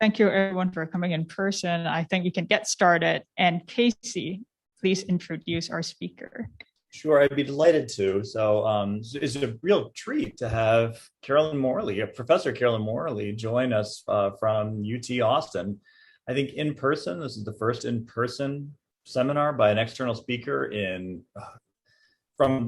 Thank you everyone for coming in person. I think we can get started. And Casey, please introduce our speaker. Sure, I'd be delighted to. It's a real treat to have Carolyn Morley, Professor Carolyn Morley, join us from UT Austin. I think in person, this is the first in-person seminar by an external speaker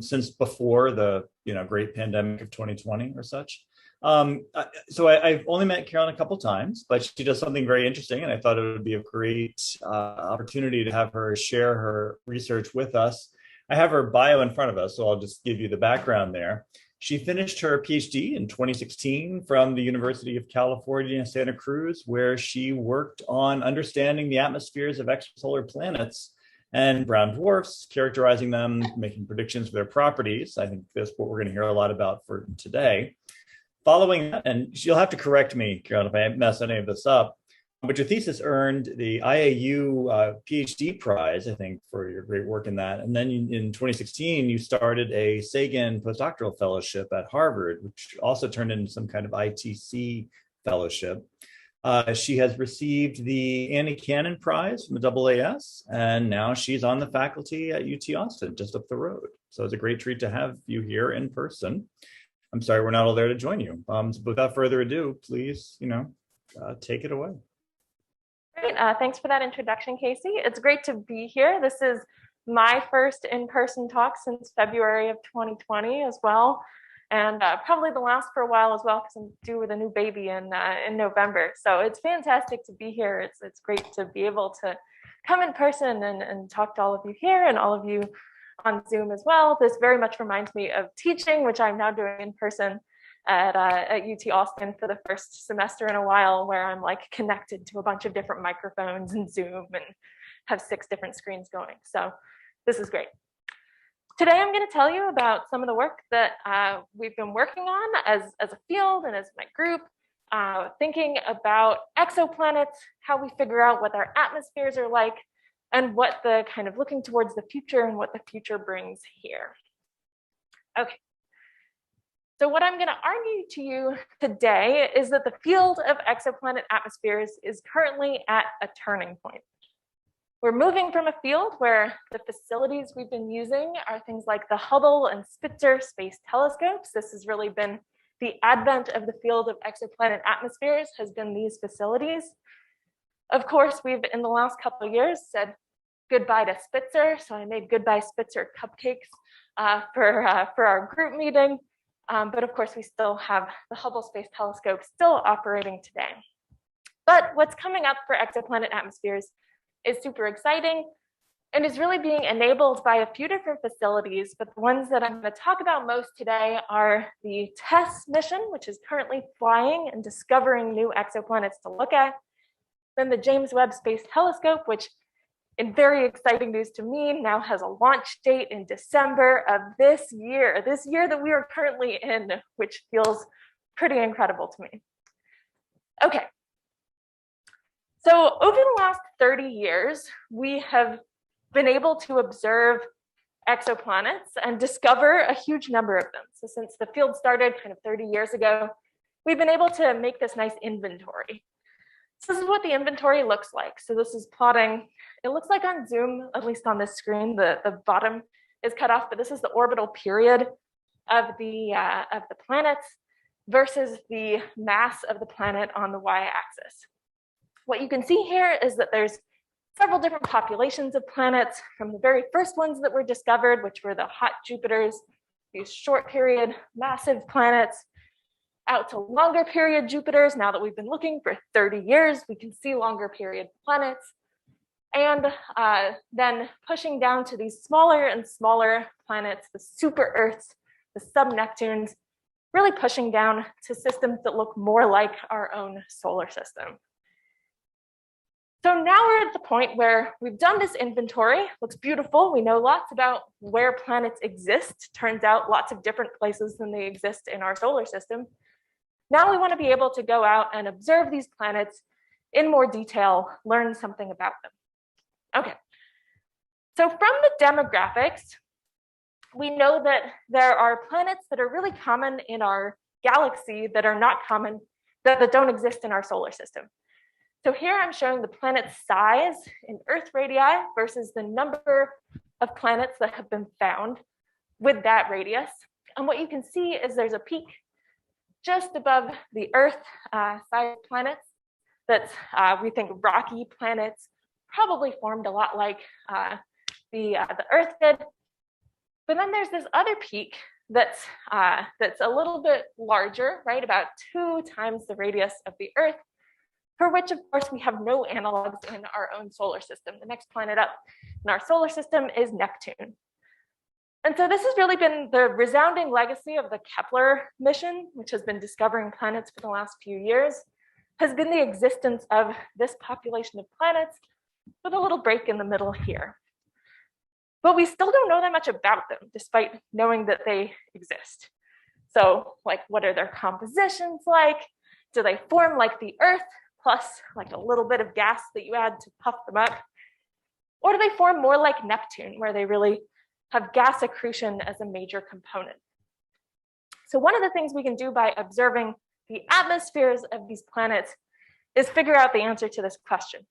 since before the great pandemic of 2020 or such. I've only met Carolyn a couple times, but she does something very interesting, and I thought it would be a great opportunity to have her share her research with us. I have her bio in front of us, so I'll just give you the background there. She finished her PhD in 2016 from the University of California, Santa Cruz, where she worked on understanding the atmospheres of extrasolar planets and brown dwarfs, characterizing them, making predictions for their properties. I think that's what we're going to hear a lot about for today. Following that, and you'll have to correct me, Carolyn, if I mess any of this up, but your thesis earned the IAU PhD prize, I think, for your great work in that. And then in 2016, you started a Sagan postdoctoral fellowship at Harvard, which also turned into some kind of ITC fellowship. She has received the Annie Cannon Prize from the AAS, and now she's on the faculty at UT Austin, just up the road. So it's a great treat to have you here in person. I'm sorry we're not all there to join you. Without further ado, please, take it away. Great. Thanks for that introduction, Casey. It's great to be here. This is my first in-person talk since February of 2020 as well, and probably the last for a while as well, because I'm due with a new baby in November. So it's fantastic to be here. It's great to be able to come in person and talk to all of you here and all of you on Zoom as well. This very much reminds me of teaching, which I'm now doing in person at UT Austin for the first semester in a while, where I'm like connected to a bunch of different microphones and Zoom and have 6 different screens going. So this is great. Today I'm going to tell you about some of the work that we've been working on as a field and as my group, thinking about exoplanets, how we figure out what their atmospheres are like, and what the kind of looking towards the future and what the future brings here. Okay. So what I'm going to argue to you today is that the field of exoplanet atmospheres is currently at a turning point. We're moving from a field where the facilities we've been using are things like the Hubble and Spitzer Space Telescopes. This has really been the advent of the field of exoplanet atmospheres, has been these facilities. Of course, we've in the last couple of years said goodbye to Spitzer. So I made goodbye Spitzer cupcakes for our group meeting. But of course, we still have the Hubble Space Telescope still operating today. But what's coming up for exoplanet atmospheres is super exciting and is really being enabled by a few different facilities. But the ones that I'm going to talk about most today are the Tess mission, which is currently flying and discovering new exoplanets to look at. Then the James Webb Space Telescope, which in very exciting news to me, now has a launch date in December of this year that we are currently in, which feels pretty incredible to me. Okay. So over the last 30 years, we have been able to observe exoplanets and discover a huge number of them. So since the field started kind of 30 years ago, we've been able to make this nice inventory. So this is what the inventory looks like. So this is plotting, it looks like on Zoom, at least on this screen, the bottom is cut off, but this is the orbital period of the planets versus the mass of the planet on the y-axis. What you can see here is that there's several different populations of planets, from the very first ones that were discovered, which were the hot Jupiters, these short period massive planets, out to longer period Jupiters. Now that we've been looking for 30 years, we can see longer period planets. And then pushing down to these smaller and smaller planets, the super Earths, the sub-Neptunes, really pushing down to systems that look more like our own solar system. So now we're at the point where we've done this inventory, looks beautiful. We know lots about where planets exist. Turns out lots of different places than they exist in our solar system. Now we want to be able to go out and observe these planets in more detail, learn something about them. Okay, so from the demographics, we know that there are planets that are really common in our galaxy that are not common, that don't exist in our solar system. So here I'm showing the planet's size in Earth radii versus the number of planets that have been found with that radius. And what you can see is there's a peak just above the Earth size planets that's, we think, rocky planets, probably formed a lot like the Earth did. But then there's this other peak that's a little bit larger, right? About 2 times the radius of the Earth, for which, of course, we have no analogs in our own solar system. The next planet up in our solar system is Neptune. And so this has really been the resounding legacy of the Kepler mission, which has been discovering planets for the last few years, has been the existence of this population of planets with a little break in the middle here. But we still don't know that much about them, despite knowing that they exist. So, like, what are their compositions like? Do they form like the Earth, plus like a little bit of gas that you add to puff them up? Or do they form more like Neptune, where they really have gas accretion as a major component? So one of the things we can do by observing the atmospheres of these planets is figure out the answer to this question.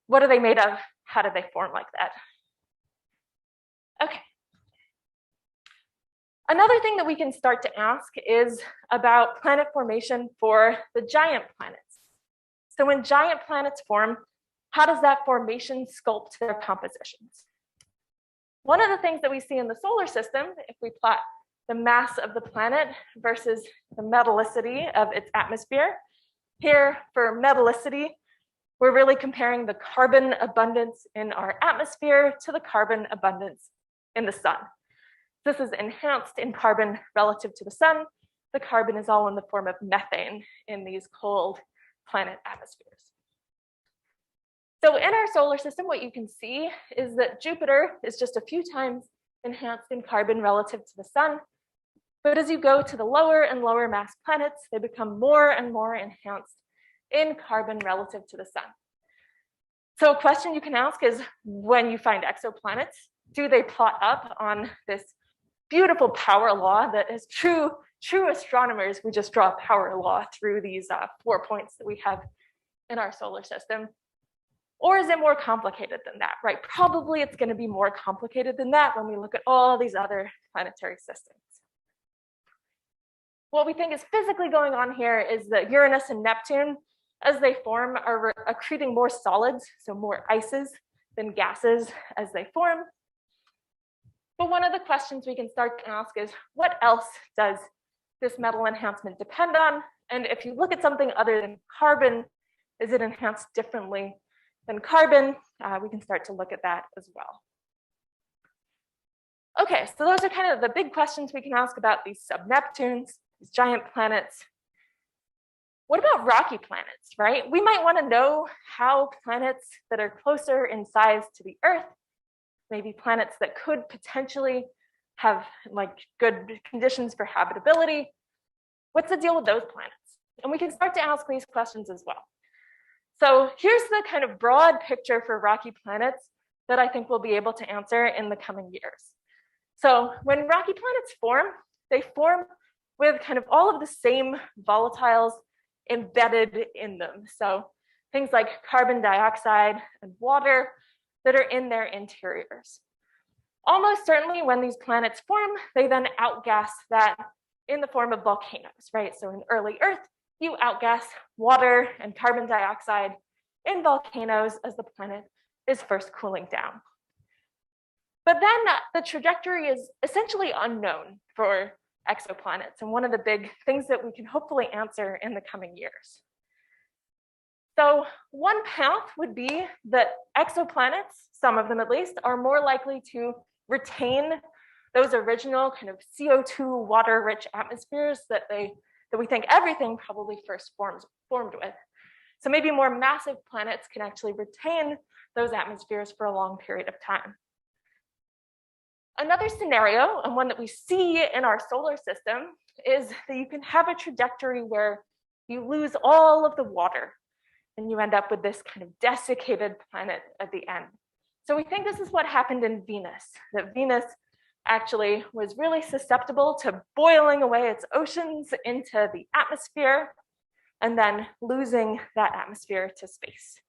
What are they made of? How do they form like that? Okay. Another thing that we can start to ask is about planet formation for the giant planets. So when giant planets form, how does that formation sculpt their compositions? One of the things that we see in the solar system, if we plot the mass of the planet versus the metallicity of its atmosphere, here for metallicity, we're really comparing the carbon abundance in our atmosphere to the carbon abundance in the sun. This is enhanced in carbon relative to the sun. The carbon is all in the form of methane in these cold planet atmospheres. So in our solar system, what you can see is that Jupiter is just a few times enhanced in carbon relative to the sun. But as you go to the lower and lower mass planets, they become more and more enhanced in carbon relative to the sun. So a question you can ask is, when you find exoplanets, do they plot up on this beautiful power law that is true astronomers? We just draw a power law through these 4 points that we have in our solar system. Or is it more complicated than that, right? Probably it's going to be more complicated than that when we look at all these other planetary systems. What we think is physically going on here is that Uranus and Neptune, as they form, are accreting more solids, so more ices than gases as they form. But one of the questions we can start to ask is, what else does this metal enhancement depend on? And if you look at something other than carbon, is it enhanced differently than carbon? We can start to look at that as well. Okay, so those are kind of the big questions we can ask about these sub-Neptunes, these giant planets. What about rocky planets, right? We might want to know how planets that are closer in size to the Earth, maybe planets that could potentially have like good conditions for habitability. What's the deal with those planets? And we can start to ask these questions as well. So here's the kind of broad picture for rocky planets that I think we'll be able to answer in the coming years. So when rocky planets form, they form with kind of all of the same volatiles embedded in them. So things like carbon dioxide and water that are in their interiors. Almost certainly when these planets form, they then outgas that in the form of volcanoes, right? So in early Earth, you outgas water and carbon dioxide in volcanoes as the planet is first cooling down. But then the trajectory is essentially unknown for exoplanets, and one of the big things that we can hopefully answer in the coming years. So one path would be that exoplanets, some of them at least, are more likely to retain those original kind of CO2 water-rich atmospheres that we think everything probably first formed with. So maybe more massive planets can actually retain those atmospheres for a long period of time. Another scenario, and one that we see in our solar system, is that you can have a trajectory where you lose all of the water and you end up with this kind of desiccated planet at the end. So we think this is what happened in Venus, that Venus actually was really susceptible to boiling away its oceans into the atmosphere. and then losing that atmosphere to space.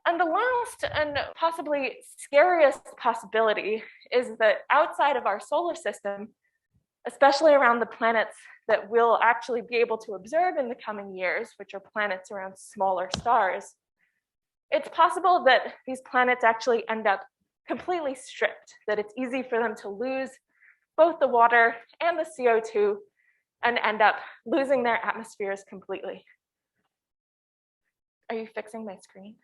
And the last and possibly scariest possibility is that outside of our solar system, especially around the planets that we'll actually be able to observe in the coming years, which are planets around smaller stars, it's possible that these planets actually end up completely stripped, that it's easy for them to lose both the water and the CO2 and end up losing their atmospheres completely. Are you fixing my screen?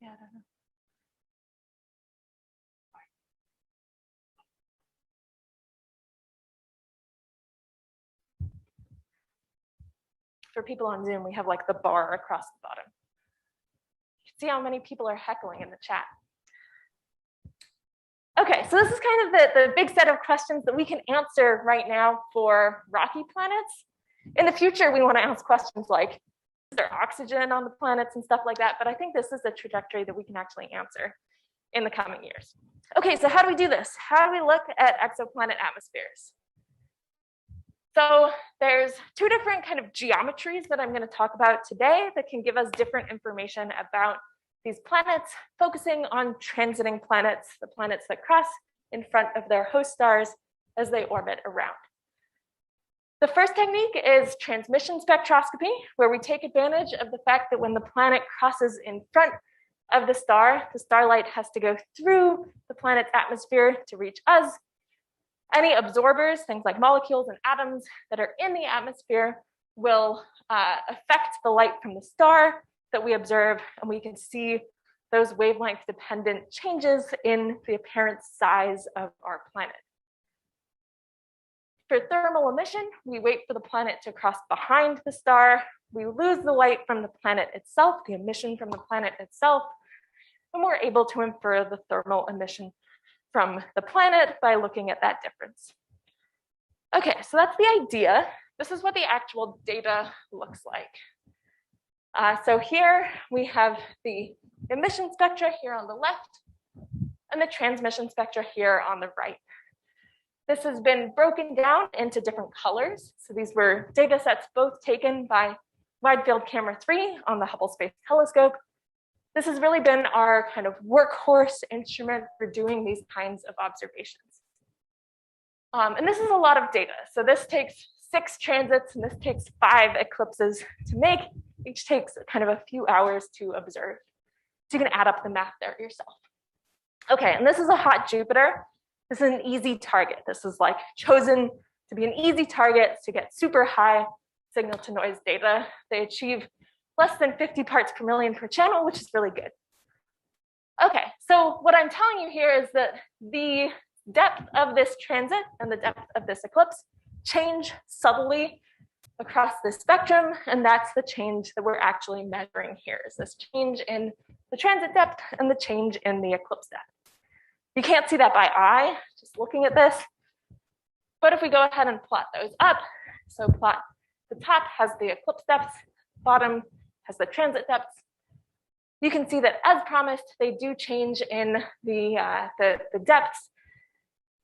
Yeah, I don't know. For people on Zoom, we have like the bar across the bottom. You can see how many people are heckling in the chat. Okay, so this is kind of the big set of questions that we can answer right now for rocky planets. In the future, we want to ask questions like, is there oxygen on the planets and stuff like that? But I think this is a trajectory that we can actually answer in the coming years. Okay, so how do we do this? How do we look at exoplanet atmospheres? So there's two different kind of geometries that I'm going to talk about today that can give us different information about these planets, focusing on transiting planets, the planets that cross in front of their host stars as they orbit around. The first technique is transmission spectroscopy, where we take advantage of the fact that when the planet crosses in front of the starlight has to go through the planet's atmosphere to reach us. Any absorbers, things like molecules and atoms that are in the atmosphere, will affect the light from the star that we observe, and we can see those wavelength dependent changes in the apparent size of our planet. For thermal emission, we wait for the planet to cross behind the star. We lose the light from the planet itself, the emission from the planet itself, and we're able to infer the thermal emission from the planet by looking at that difference. Okay, so that's the idea. This is what the actual data looks like. So here we have the emission spectra here on the left and the transmission spectra here on the right. This has been broken down into different colors. So these were data sets both taken by Wide Field Camera 3 on the Hubble Space Telescope. This has really been our kind of workhorse instrument for doing these kinds of observations. And this is a lot of data. So this takes 6 transits and this takes 5 eclipses to make. Each takes kind of a few hours to observe. So you can add up the math there yourself. Okay, and this is a hot Jupiter. This is an easy target. This is like chosen to be an easy target to get super high signal to noise data. They achieve less than 50 parts per million per channel, which is really good. Okay, so what I'm telling you here is that the depth of this transit and the depth of this eclipse change subtly across the spectrum, and that's the change that we're actually measuring here, is this change in the transit depth and the change in the eclipse depth. You can't see that by eye, just looking at this, but if we go ahead and plot those up, so plot the top has the eclipse depths, bottom has the transit depths, you can see that as promised, they do change in the depths.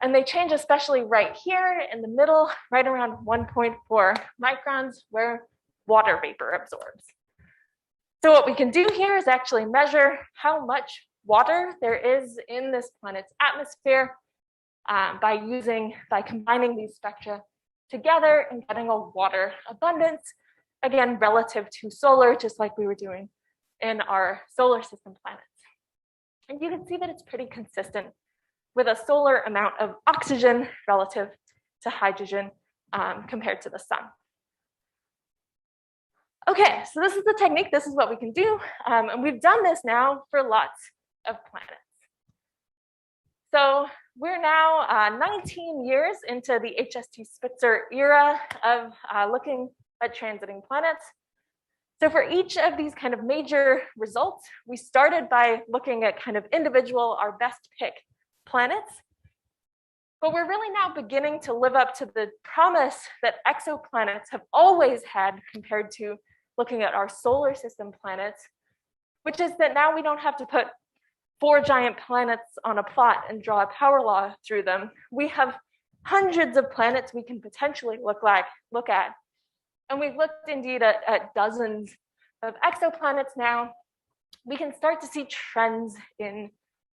And they change especially right here in the middle, right around 1.4 microns, where water vapor absorbs. So what we can do here is actually measure how much water there is in this planet's atmosphere by combining these spectra together and getting a water abundance, again, relative to solar, just like we were doing in our solar system planets. And you can see that it's pretty consistent with a solar amount of oxygen relative to hydrogen compared to the sun. Okay, so this is the technique. This is what we can do. And we've done this now for lots of planets. So we're now 19 years into the HST Spitzer era of looking at transiting planets. So for each of these kind of major results, we started by looking at kind of individual, our best pick planets. But we're really now beginning to live up to the promise that exoplanets have always had compared to looking at our solar system planets, which is that now we don't have to put 4 giant planets on a plot and draw a power law through them, we have hundreds of planets we can potentially look at. And we've looked indeed at dozens of exoplanets now. We can start to see trends in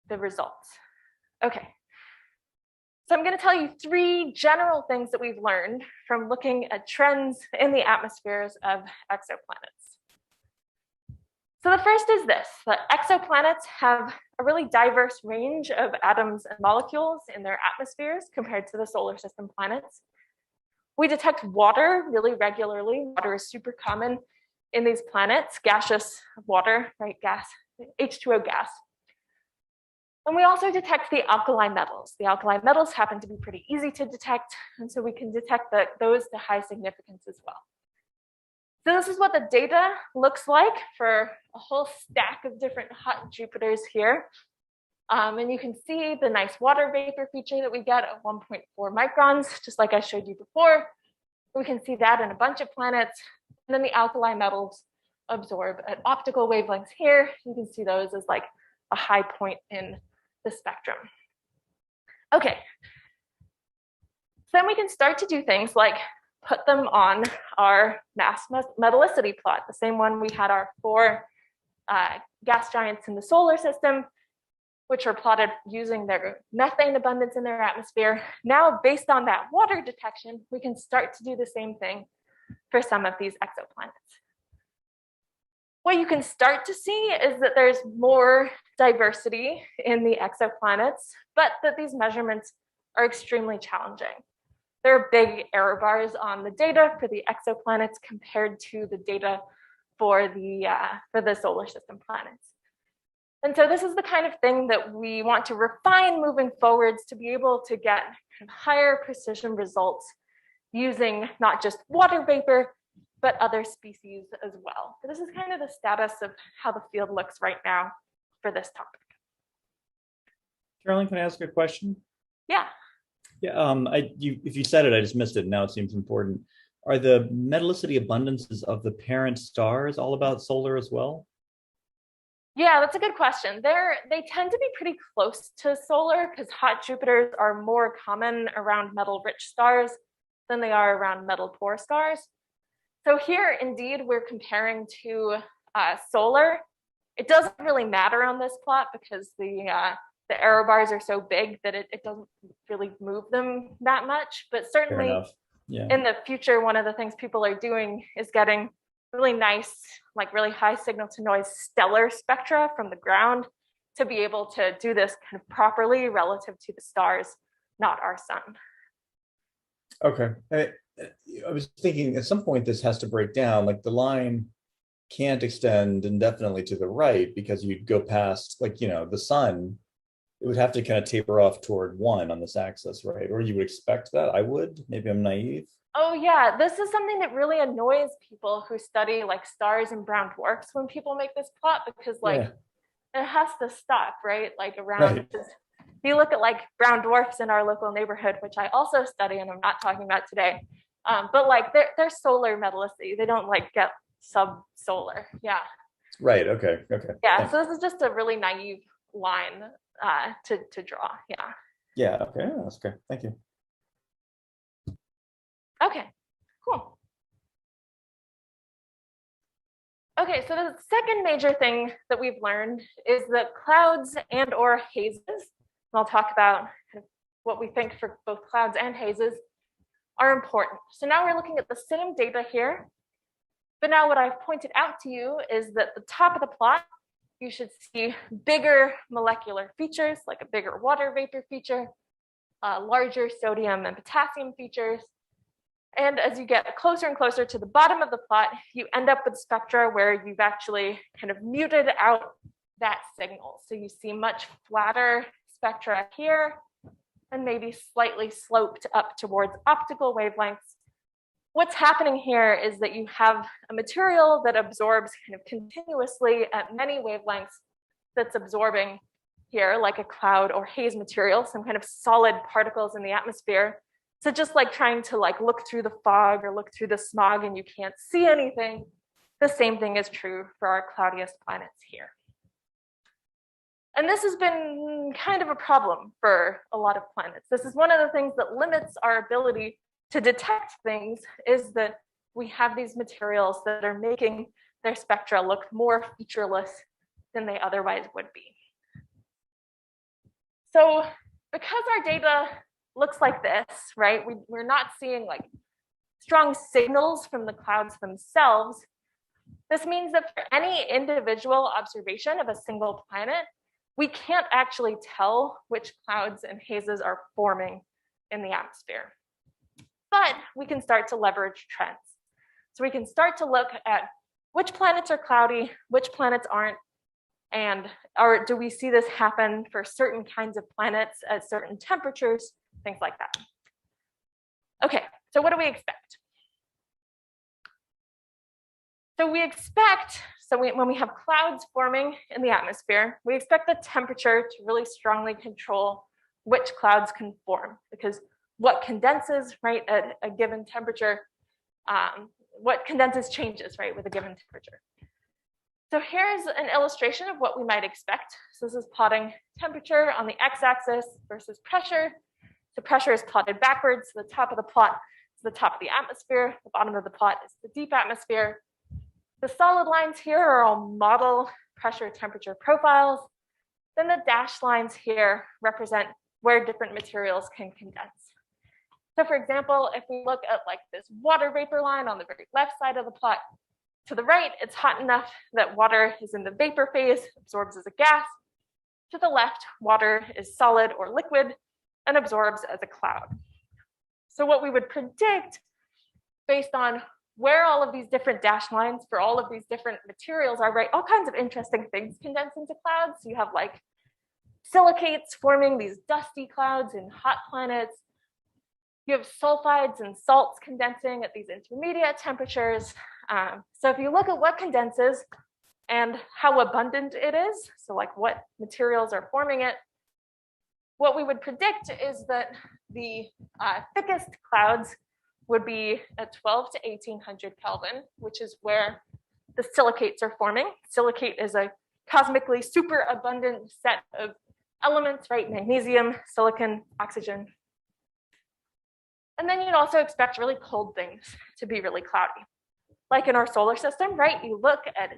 the results. Okay. So I'm going to tell you 3 general things that we've learned from looking at trends in the atmospheres of exoplanets. So the first is this, that exoplanets have a really diverse range of atoms and molecules in their atmospheres compared to the solar system planets. We detect water really regularly. Water is super common in these planets, gaseous water, right, gas, H2O gas. And we also detect the alkali metals. The alkali metals happen to be pretty easy to detect, and so we can detect those to high significance as well. So this is what the data looks like for a whole stack of different hot Jupiters here. And you can see the nice water vapor feature that we get at 1.4 microns, just like I showed you before. We can see that in a bunch of planets. And then the alkali metals absorb at optical wavelengths here. You can see those as like a high point in the spectrum. Okay. So then we can start to do things like put them on our mass metallicity plot, the same one we had our 4 gas giants in the solar system, which are plotted using their methane abundance in their atmosphere. Now, based on that water detection, we can start to do the same thing for some of these exoplanets. What you can start to see is that there's more diversity in the exoplanets, but that these measurements are extremely challenging. There are big error bars on the data for the exoplanets compared to the data for the solar system planets. And so this is the kind of thing that we want to refine moving forwards to be able to get higher precision results using not just water vapor, but other species as well. So this is kind of the status of how the field looks right now for this topic. Carolyn, can I ask a question? Yeah. Yeah, if you said it, I just missed it. Now it seems important. Are the metallicity abundances of the parent stars all about solar as well? Yeah, that's a good question. They tend to be pretty close to solar because hot Jupiters are more common around metal-rich stars than they are around metal-poor stars. So here, indeed, we're comparing to solar. It doesn't really matter on this plot because the error bars are so big that it doesn't really move them that much. But certainly in the future, one of the things people are doing is getting really nice, like really high signal to noise stellar spectra from the ground to be able to do this kind of properly relative to the stars, not our sun. Okay. I was thinking at some point this has to break down, like the line can't extend indefinitely to the right because you'd go past, like, the sun. It would have to kind of taper off toward 1 on this axis, right? Or you would expect that. I would. Maybe I'm naive. Oh yeah, this is something that really annoys people who study like stars and brown dwarfs when people make this plot, because it has to stop, right? Like around, if you look at like brown dwarfs in our local neighborhood, which I also study and I'm not talking about today, but like they're solar metallicity. They don't like get sub-solar. Yeah. Right. Okay. Yeah. Thanks. So this is just a really naive line to draw. Yeah. Yeah. Okay. That's okay. Thank you. Okay, cool. Okay, so the second major thing that we've learned is that clouds and or hazes, and I'll talk about kind of what we think for both clouds and hazes, are important. So now we're looking at the same data here, but now what I've pointed out to you is that the top of the plot, you should see bigger molecular features, like a bigger water vapor feature, larger sodium and potassium features. And as you get closer and closer to the bottom of the plot, you end up with spectra where you've actually kind of muted out that signal. So you see much flatter spectra here and maybe slightly sloped up towards optical wavelengths. What's happening here is that you have a material that absorbs kind of continuously at many wavelengths that's absorbing here like a cloud or haze material, some kind of solid particles in the atmosphere. So just like trying to like look through the fog or look through the smog and you can't see anything, the same thing is true for our cloudiest planets here. And this has been kind of a problem for a lot of planets. This is one of the things that limits our ability to detect things, is that we have these materials that are making their spectra look more featureless than they otherwise would be. So because our data looks like this, right, we're not seeing like strong signals from the clouds themselves. This means that for any individual observation of a single planet, we can't actually tell which clouds and hazes are forming in the atmosphere. But we can start to leverage trends. So we can start to look at which planets are cloudy, which planets aren't, and do we see this happen for certain kinds of planets at certain temperatures, things like that. Okay, so what do we expect? So we expect, when we have clouds forming in the atmosphere, we expect the temperature to really strongly control which clouds can form, because what condenses, right, at a given temperature, what condenses changes, right, with a given temperature. So here's an illustration of what we might expect. So this is plotting temperature on the x-axis versus pressure. So pressure is plotted backwards. So the top of the plot is the top of the atmosphere. The bottom of the plot is the deep atmosphere. The solid lines here are all model pressure temperature profiles. Then the dashed lines here represent where different materials can condense. So for example, if we look at like this water vapor line on the very left side of the plot, to the right, it's hot enough that water is in the vapor phase, absorbs as a gas. To the left, water is solid or liquid and absorbs as a cloud. So what we would predict based on where all of these different dashed lines for all of these different materials are, right, all kinds of interesting things condense into clouds. So you have like silicates forming these dusty clouds in hot planets. You have sulfides and salts condensing at these intermediate temperatures. So if you look at what condenses and how abundant it is, so like what materials are forming it, what we would predict is that the thickest clouds would be at 12 to 1800 Kelvin, which is where the silicates are forming. Silicate is a cosmically super abundant set of elements, right? Magnesium, silicon, oxygen. And then you'd also expect really cold things to be really cloudy. Like in our solar system, right? You look at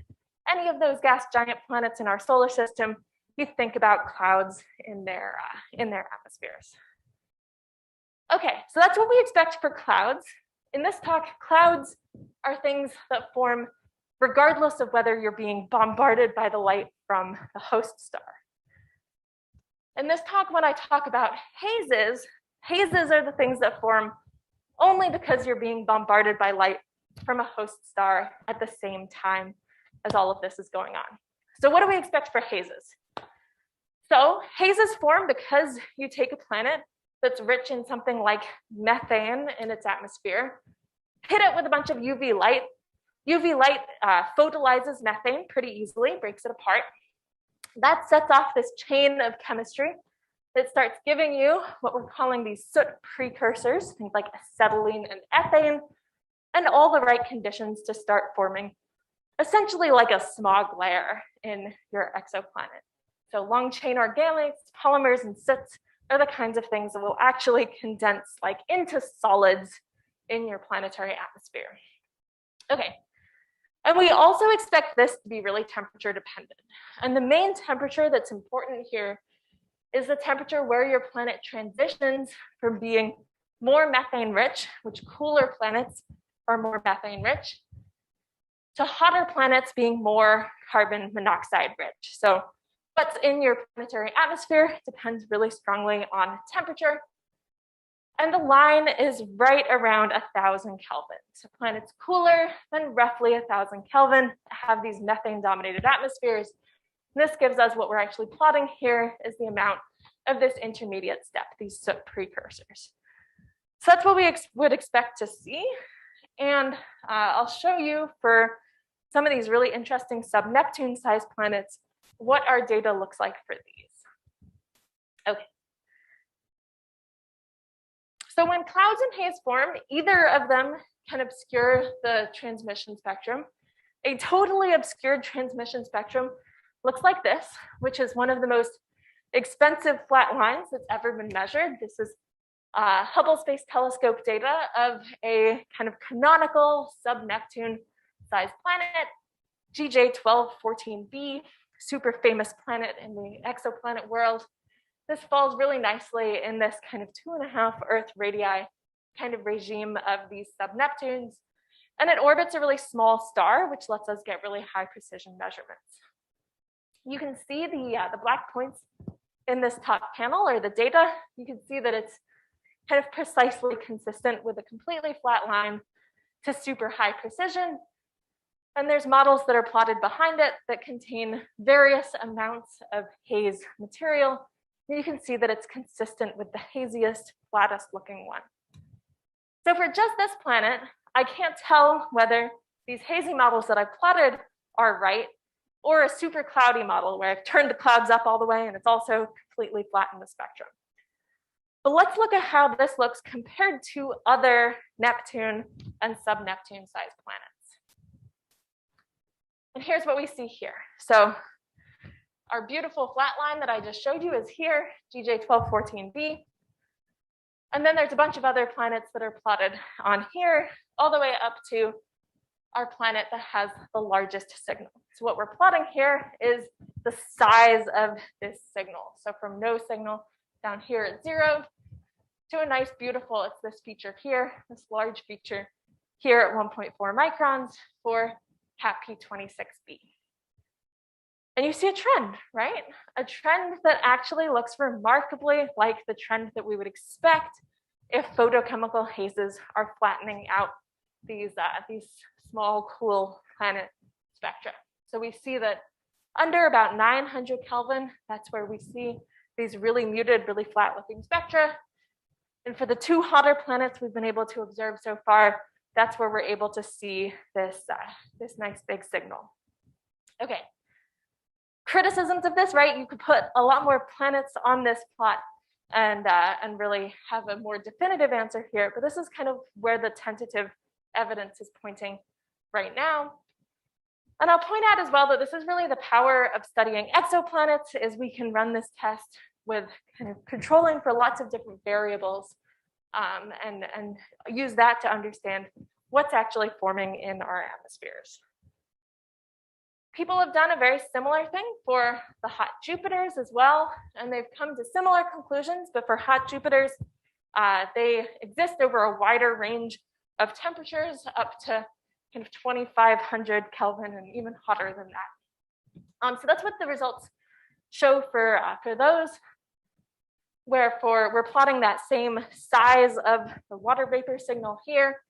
any of those gas giant planets in our solar system, you think about clouds in their atmospheres. Okay, so that's what we expect for clouds. In this talk, clouds are things that form regardless of whether you're being bombarded by the light from the host star. In this talk, when I talk about hazes, hazes are the things that form only because you're being bombarded by light from a host star at the same time as all of this is going on. So what do we expect for hazes? So hazes form because you take a planet that's rich in something like methane in its atmosphere, hit it with a bunch of UV light. UV light photolyzes methane pretty easily, breaks it apart. That sets off this chain of chemistry that starts giving you what we're calling these soot precursors, things like acetylene and ethane, and all the right conditions to start forming essentially like a smog layer in your exoplanet. So long chain organics, polymers, and soots are the kinds of things that will actually condense like into solids in your planetary atmosphere. Okay, and we also expect this to be really temperature dependent. And the main temperature that's important here is the temperature where your planet transitions from being more methane rich, which cooler planets are more methane rich, to hotter planets being more carbon monoxide rich. So what's in your planetary atmosphere depends really strongly on temperature. And the line is right around 1000 Kelvin. So planets cooler than roughly 1000 Kelvin have these methane dominated atmospheres. This gives us what we're actually plotting here is the amount of this intermediate step, these soot precursors. So that's what we would expect to see. And I'll show you for some of these really interesting sub-Neptune sized planets what our data looks like for these. Okay. So when clouds and haze form, either of them can obscure the transmission spectrum. A totally obscured transmission spectrum looks like this, which is one of the most expensive flat lines that's ever been measured. This is Hubble Space Telescope data of a kind of canonical sub-Neptune sized planet, GJ1214b, super famous planet in the exoplanet world. This falls really nicely in this kind of 2.5 Earth radii kind of regime of these sub-Neptunes. And it orbits a really small star, which lets us get really high precision measurements. You can see the black points in this top panel, or the data. You can see that it's kind of precisely consistent with a completely flat line to super high precision. And there's models that are plotted behind it that contain various amounts of haze material. And you can see that it's consistent with the haziest, flattest looking one. So for just this planet, I can't tell whether these hazy models that I've plotted are right, or a super cloudy model where I've turned the clouds up all the way and it's also completely flat in the spectrum. But let's look at how this looks compared to other Neptune and sub-Neptune sized planets. And here's what we see here. So our beautiful flat line that I just showed you is here, GJ1214b. And then there's a bunch of other planets that are plotted on here, all the way up to our planet that has the largest signal. So what we're plotting here is the size of this signal. So from no signal down here at 0 to a nice, beautiful, it's this feature here, this large feature here at 1.4 microns for Cap-P26b. And you see a trend, right? A trend that actually looks remarkably like the trend that we would expect if photochemical hazes are flattening out these small, cool planet spectra. So we see that under about 900 Kelvin, that's where we see these really muted, really flat looking spectra. And for the two hotter planets we've been able to observe so far, that's where we're able to see this nice big signal. Okay. Criticisms of this, right? You could put a lot more planets on this plot and really have a more definitive answer here, but this is kind of where the tentative evidence is pointing right now. And I'll point out as well that this is really the power of studying exoplanets, is we can run this test with kind of controlling for lots of different variables and use that to understand what's actually forming in our atmospheres. People have done a very similar thing for the hot Jupiters as well, and they've come to similar conclusions, but for hot Jupiters, they exist over a wider range of temperatures up to kind of 2,500 Kelvin and even hotter than that. So that's what the results show for those, where we're plotting that same size of the water vapor signal here.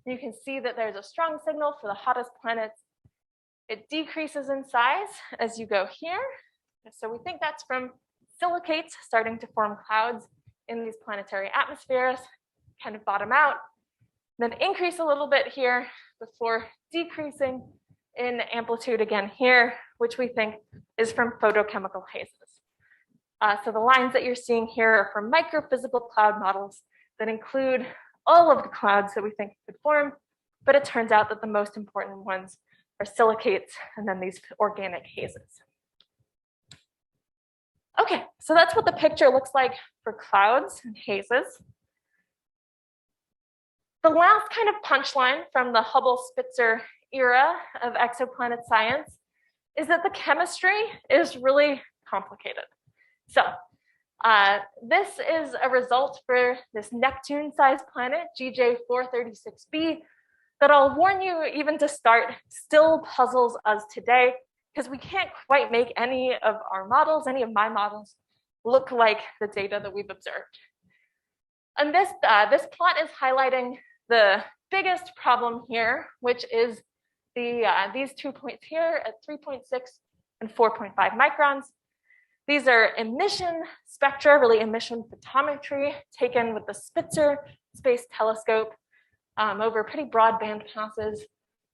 You can see that there's a strong signal for the hottest planets. It decreases in size as you go here. So we think that's from silicates starting to form clouds in these planetary atmospheres, kind of bottom out, then increase a little bit here before decreasing in amplitude again here, which we think is from photochemical hazes. So the lines that you're seeing here are from microphysical cloud models that include all of the clouds that we think could form, but it turns out that the most important ones are silicates and then these organic hazes. Okay, so that's what the picture looks like for clouds and hazes. The last kind of punchline from the Hubble-Spitzer era of exoplanet science is that the chemistry is really complicated. So this is a result for this Neptune-sized planet, GJ436b, that I'll warn you, even to start, still puzzles us today, because we can't quite make any of our models, any of my models, look like the data that we've observed. And this plot is highlighting the biggest problem here, which is these 2 points here at 3.6 and 4.5 microns. These are emission spectra, really emission photometry, taken with the Spitzer Space Telescope over pretty broad band passes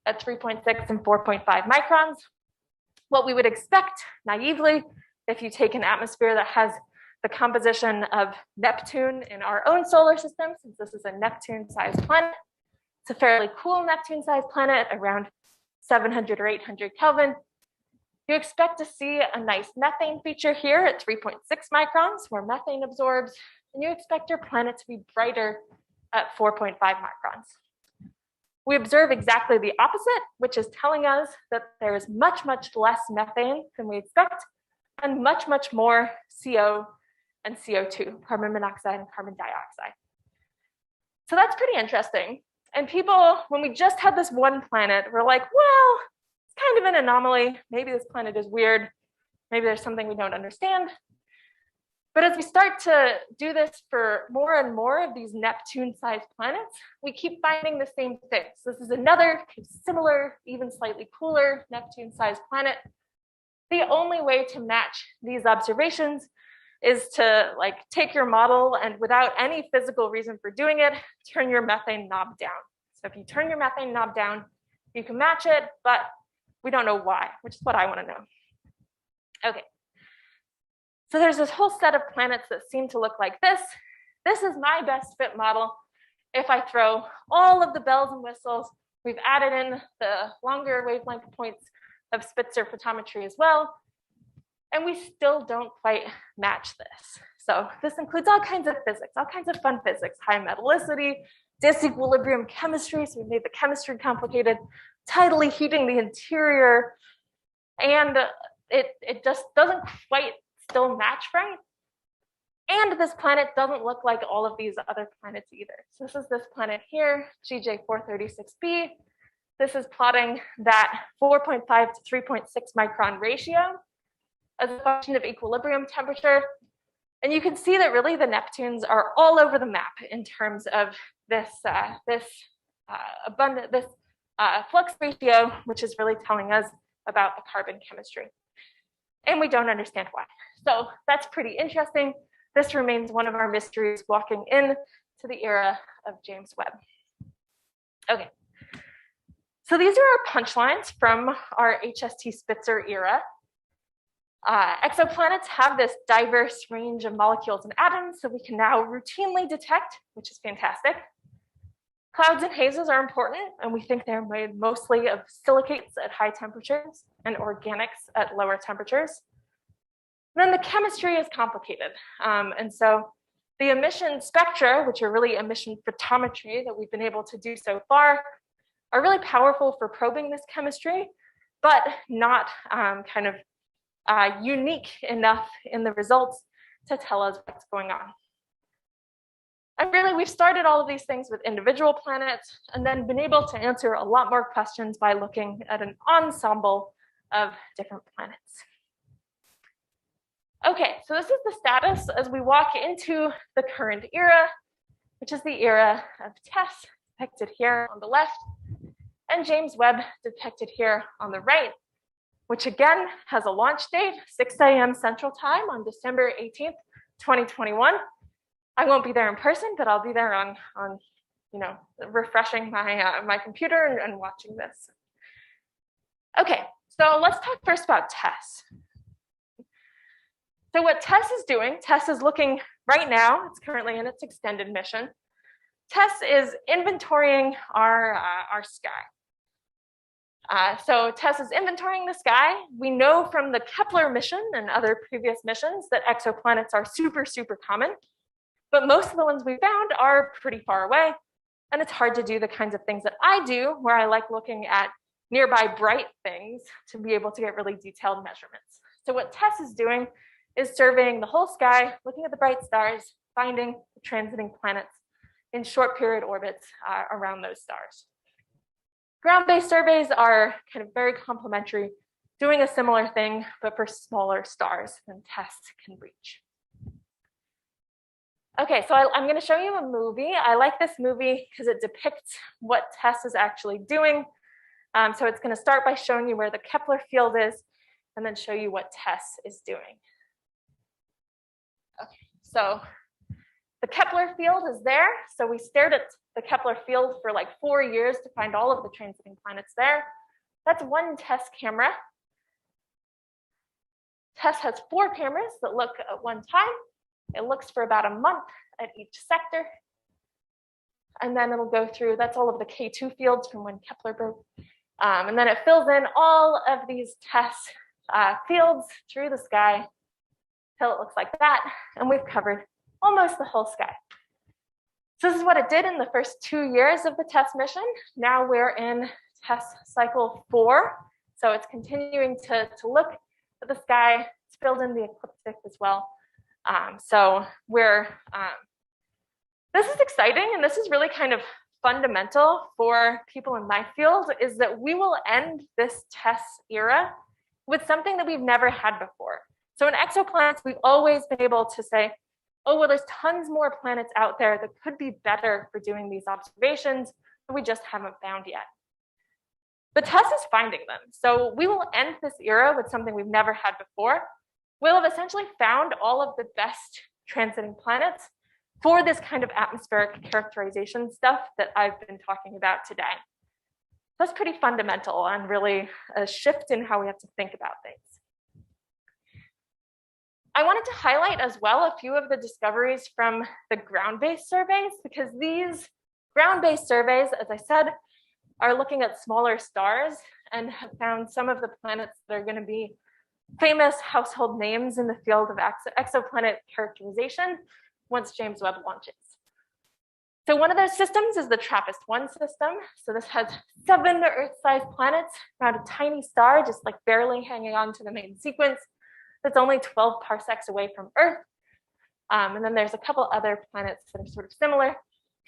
at 3.6 and 4.5 microns. What we would expect naively, if you take an atmosphere that has the composition of Neptune in our own solar system, since this is a Neptune-sized planet, it's a fairly cool Neptune-sized planet, around 700 or 800 Kelvin. You expect to see a nice methane feature here at 3.6 microns, where methane absorbs, and you expect your planet to be brighter at 4.5 microns. We observe exactly the opposite, which is telling us that there is much, much less methane than we expect, and much, much more CO and CO2, carbon monoxide and carbon dioxide. So that's pretty interesting. And people, when we just had this one planet, we're like, well, it's kind of an anomaly. Maybe this planet is weird. Maybe there's something we don't understand. But as we start to do this for more and more of these Neptune-sized planets, we keep finding the same things. This is another similar, even slightly cooler Neptune-sized planet. The only way to match these observations is to take your model and, without any physical reason for doing it, turn your methane knob down. So if you turn your methane knob down, you can match it, but we don't know why, which is what I want to know. Okay. So there's this whole set of planets that seem to look like this. This is my best fit model. If I throw all of the bells and whistles, we've added in the longer wavelength points of Spitzer photometry as well, and we still don't quite match this. So this includes all kinds of physics, all kinds of fun physics, high metallicity, disequilibrium chemistry, so we made the chemistry complicated, tidally heating the interior, and it just doesn't quite still match right. And this planet doesn't look like all of these other planets either. So this is this planet here, GJ436b. This is plotting that 4.5 to 3.6 micron ratio as a function of equilibrium temperature. And you can see that really the Neptunes are all over the map in terms of this, flux ratio, which is really telling us about the carbon chemistry. And we don't understand why. So that's pretty interesting. This remains one of our mysteries walking in to the era of James Webb. Okay. So these are our punchlines from our HST Spitzer era. Exoplanets have this diverse range of molecules and atoms, so we can now routinely detect, which is fantastic. Clouds and hazes are important, and we think they're made mostly of silicates at high temperatures and organics at lower temperatures. And then the chemistry is complicated. And so the emission spectra, which are really emission photometry that we've been able to do so far, are really powerful for probing this chemistry, but not unique enough in the results to tell us what's going on. And really, we've started all of these things with individual planets and then been able to answer a lot more questions by looking at an ensemble of different planets. Okay, so this is the status as we walk into the current era, which is the era of Tess, depicted here on the left, and James Webb, depicted here on the right, which again has a launch date, 6 a.m. Central Time on December 18th, 2021. I won't be there in person, but I'll be there on refreshing my computer and watching this. Okay, so let's talk first about Tess. So what Tess is doing, Tess is looking right now, it's currently in its extended mission. Tess is inventorying our sky. So Tess is inventorying the sky. We know from the Kepler mission and other previous missions that exoplanets are super, super common, but most of the ones we found are pretty far away, and it's hard to do the kinds of things that I do, where I like looking at nearby bright things to be able to get really detailed measurements. So what Tess is doing is surveying the whole sky, looking at the bright stars, finding the transiting planets in short period orbits around those stars. Ground-based surveys are kind of very complementary, doing a similar thing, but for smaller stars than Tess can reach. Okay, so I'm going to show you a movie. I like this movie because it depicts what Tess is actually doing. So it's going to start by showing you where the Kepler field is, and then show you what Tess is doing. Okay, so the Kepler field is there. So we stared at the Kepler field for like 4 years to find all of the transiting planets there. That's one Tess camera. Tess has 4 cameras that look at one time. It looks for about a month at each sector. And then it'll go through, that's all of the K2 fields from when Kepler broke. And then it fills in all of these Tess fields through the sky till it looks like that, and we've covered almost the whole sky. So this is what it did in the first 2 years of the Tess mission. Now we're in Tess cycle 4, so it's continuing to look at the sky. It's filled in the ecliptic as well. So we're, this is exciting, and this is really kind of fundamental for people in my field, is that we will end this Tess era with something that we've never had before. So in exoplanets, we've always been able to say, oh, well, there's tons more planets out there that could be better for doing these observations that we just haven't found yet. But Tess is finding them. So we will end this era with something we've never had before. We'll have essentially found all of the best transiting planets for this kind of atmospheric characterization stuff that I've been talking about today. That's pretty fundamental and really a shift in how we have to think about things. I wanted to highlight as well a few of the discoveries from the ground-based surveys, because these ground-based surveys, as I said, are looking at smaller stars and have found some of the planets that are going to be famous household names in the field of exoplanet characterization once James Webb launches. So one of those systems is the TRAPPIST-1 system. So this has 7 Earth-sized planets around a tiny star, just like barely hanging on to the main sequence. That's only 12 parsecs away from Earth. And then there's a couple other planets that are sort of similar.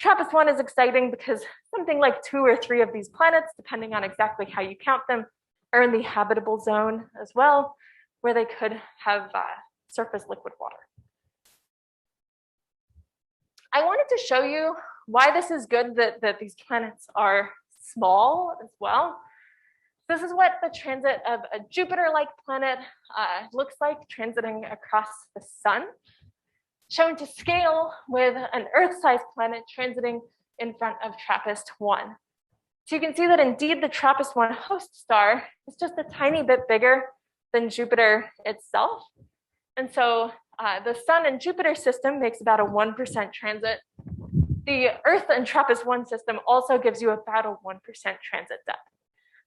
TRAPPIST-1 is exciting because something like 2 or 3 of these planets, depending on exactly how you count them, are in the habitable zone as well, where they could have surface liquid water. I wanted to show you why this is good that these planets are small as well. This is what the transit of a Jupiter-like planet looks like transiting across the sun, shown to scale with an Earth-sized planet transiting in front of TRAPPIST-1. So you can see that indeed the TRAPPIST-1 host star is just a tiny bit bigger than Jupiter itself. And so the Sun and Jupiter system makes about a 1% transit. The Earth and TRAPPIST-1 system also gives you about a 1% transit depth.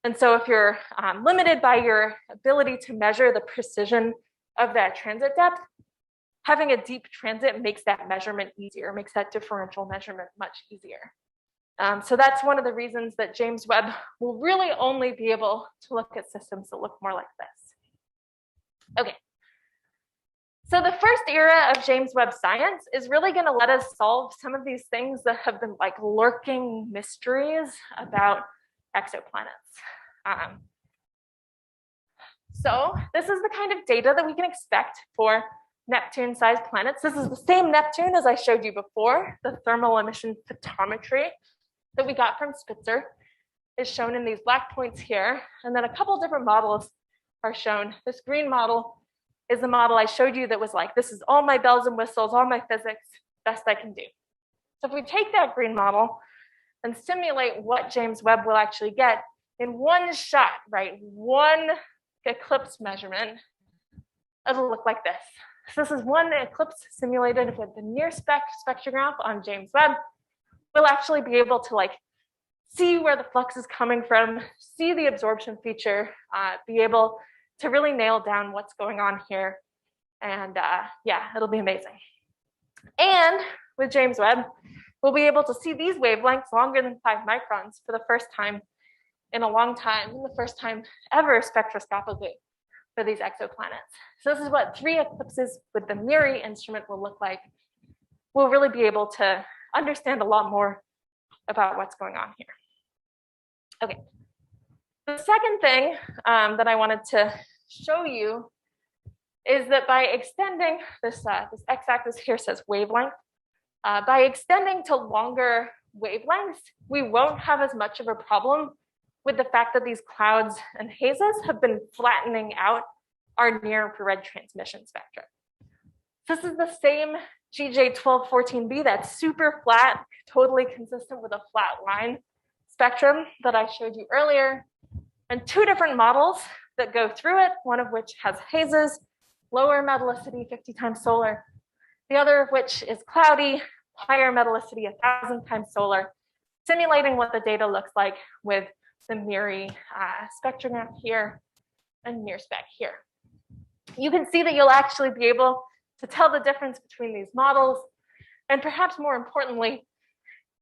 And so if you're limited by your ability to measure the precision of that transit depth, having a deep transit makes that measurement easier, makes that differential measurement much easier. So that's one of the reasons that James Webb will really only be able to look at systems that look more like this. Okay. So the first era of James Webb science is really going to let us solve some of these things that have been like lurking mysteries about exoplanets. So this is the kind of data that we can expect for Neptune-sized planets. This is the same Neptune as I showed you before. The thermal emission photometry that we got from Spitzer is shown in these black points here. And then a couple different models are shown. This green model is the model I showed you that was like, this is all my bells and whistles, all my physics, best I can do. So if we take that green model and simulate what James Webb will actually get in one shot, right? One eclipse measurement, it'll look like this. So this is one eclipse simulated with the near spectrograph on James Webb. We'll actually be able to like see where the flux is coming from, see the absorption feature, be able to really nail down what's going on here. And yeah, it'll be amazing. And with James Webb, we'll be able to see these wavelengths longer than 5 microns for the first time in a long time, and the first time ever spectroscopically for these exoplanets. So this is what 3 eclipses with the MIRI instrument will look like. We'll really be able to understand a lot more about what's going on here. Okay. The second thing that I wanted to show you is that by extending this x-axis here says wavelength, by extending to longer wavelengths, we won't have as much of a problem with the fact that these clouds and hazes have been flattening out our near-infrared transmission spectra. This is the same GJ1214b, that's super flat, totally consistent with a flat line spectrum that I showed you earlier, and 2 different models that go through it, one of which has hazes, lower metallicity, 50 times solar, the other of which is cloudy, higher metallicity, 1,000 times solar, simulating what the data looks like with the MIRI spectrograph here. and near spec here. You can see that you'll actually be able to tell the difference between these models, and perhaps more importantly,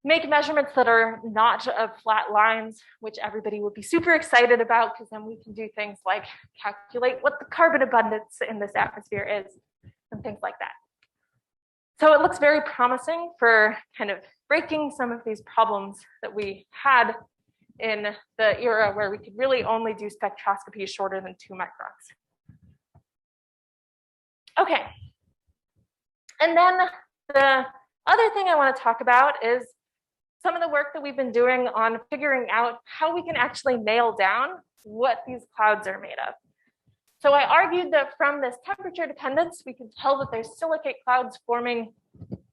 make measurements that are not of flat lines, which everybody would be super excited about, because then we can do things like calculate what the carbon abundance in this atmosphere is and things like that. So it looks very promising for kind of breaking some of these problems that we had in the era where we could really only do spectroscopy shorter than 2 microns. Okay. And then the other thing I want to talk about is some of the work that we've been doing on figuring out how we can actually nail down what these clouds are made of. So I argued that from this temperature dependence, we can tell that there's silicate clouds forming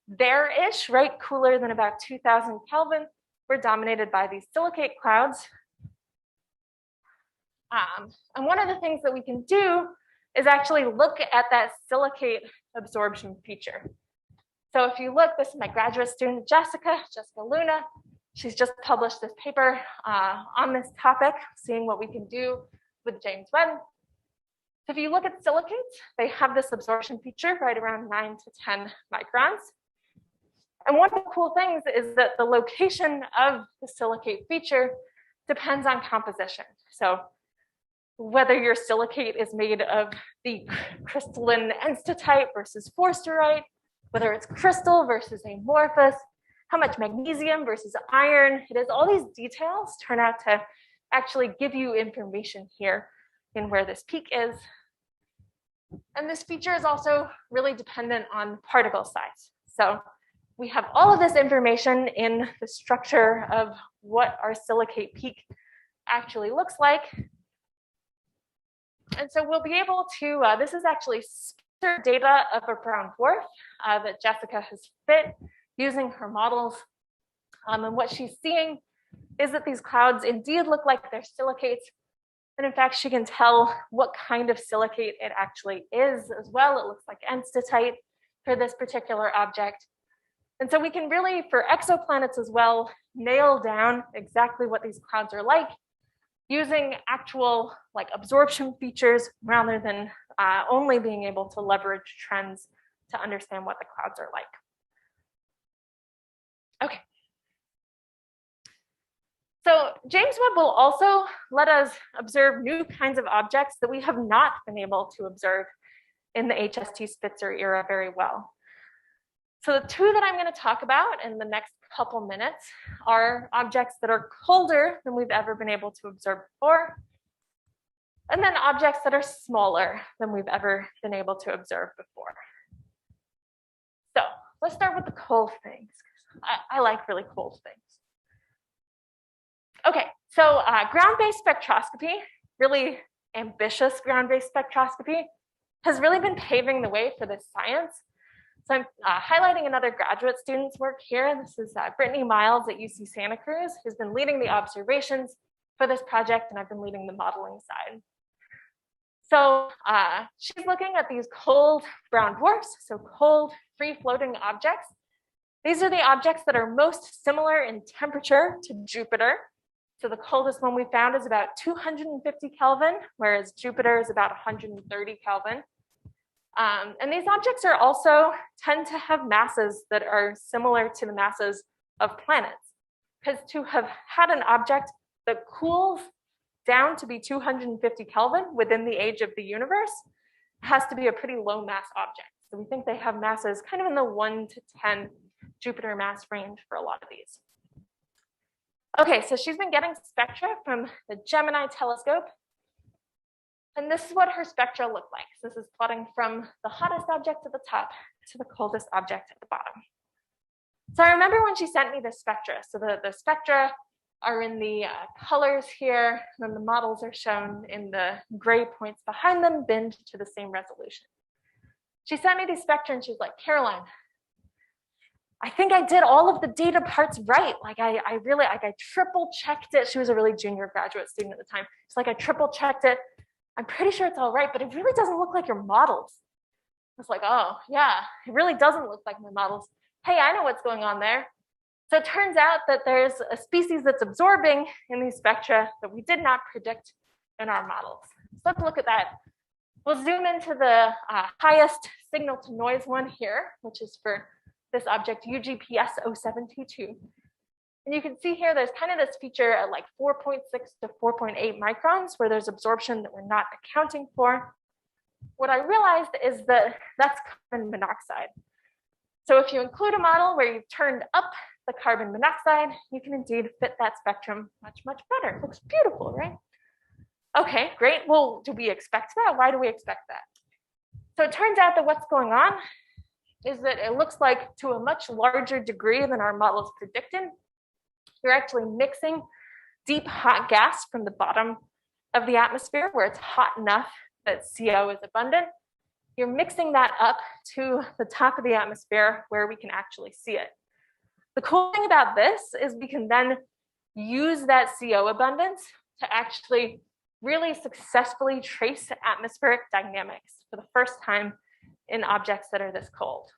there-ish, right? Cooler than about 2000 Kelvin. We're dominated by these silicate clouds. And one of the things that we can do is actually look at that silicate absorption feature. So if you look, this is my graduate student, Jessica Luna. She's just published this paper on this topic, seeing what we can do with James Webb. So if you look at silicates, they have this absorption feature right around 9 to 10 microns. And one of the cool things is that the location of the silicate feature depends on composition. So whether your silicate is made of the crystalline enstatite versus forsterite, whether it's crystal versus amorphous, how much magnesium versus iron it is, all these details turn out to actually give you information here in where this peak is. And this feature is also really dependent on particle size. So we have all of this information in the structure of what our silicate peak actually looks like. And so we'll be able to, this is actually data of a brown dwarf that Jessica has fit using her models. And what she's seeing is that these clouds indeed look like they're silicates. And in fact, she can tell what kind of silicate it actually is as well. It looks like enstatite for this particular object. And so we can really, for exoplanets as well, nail down exactly what these clouds are like using actual like absorption features rather than only being able to leverage trends to understand what the clouds are like. Okay. So James Webb will also let us observe new kinds of objects that we have not been able to observe in the HST Spitzer era very well. So the two that I'm going to talk about in the next couple minutes are objects that are colder than we've ever been able to observe before, and then objects that are smaller than we've ever been able to observe before. So let's start with the cold things. I like really cold things. Okay, so ground-based spectroscopy, really ambitious ground-based spectroscopy, has really been paving the way for this science. So I'm highlighting another graduate student's work here. This is Brittany Miles at UC Santa Cruz, who's been leading the observations for this project, and I've been leading the modeling side. So she's looking at these cold brown dwarfs, so cold free-floating objects. These are the objects that are most similar in temperature to Jupiter. So the coldest one we found is about 250 Kelvin, whereas Jupiter is about 130 Kelvin. And these objects are also tend to have masses that are similar to the masses of planets. Because to have had an object that cools down to be 250 Kelvin within the age of the universe has to be a pretty low mass object. So we think they have masses kind of in the 1 to 10 Jupiter mass range for a lot of these. Okay, so she's been getting spectra from the Gemini Telescope. And this is what her spectra look like. So this is plotting from the hottest object at the top to the coldest object at the bottom. So I remember when she sent me the spectra. So the spectra are in the colors here, and then the models are shown in the gray points behind them, binned to the same resolution. She sent me these spectra and she's like, Caroline, I think I did all of the data parts right. Like I triple checked it. She was a really junior graduate student at the time. It's like I triple checked it. I'm pretty sure it's all right, but it really doesn't look like your models. I was like, oh yeah, it really doesn't look like my models. Hey, I know what's going on there. So it turns out that there's a species that's absorbing in these spectra that we did not predict in our models. So let's look at that. We'll zoom into the highest signal to noise one here, which is for this object UGPS 0722. And you can see here, there's kind of this feature at like 4.6 to 4.8 microns where there's absorption that we're not accounting for. What I realized is that that's carbon monoxide. So if you include a model where you've turned up the carbon monoxide, you can indeed fit that spectrum much, much better. It looks beautiful, right? Okay, great. Well, do we expect that? Why do we expect that? So it turns out that what's going on is that it looks like to a much larger degree than our models predicted, you're actually mixing deep hot gas from the bottom of the atmosphere where it's hot enough that CO is abundant. You're mixing that up to the top of the atmosphere where we can actually see it. The cool thing about this is we can then use that CO abundance to actually really successfully trace atmospheric dynamics for the first time in objects that are this cold.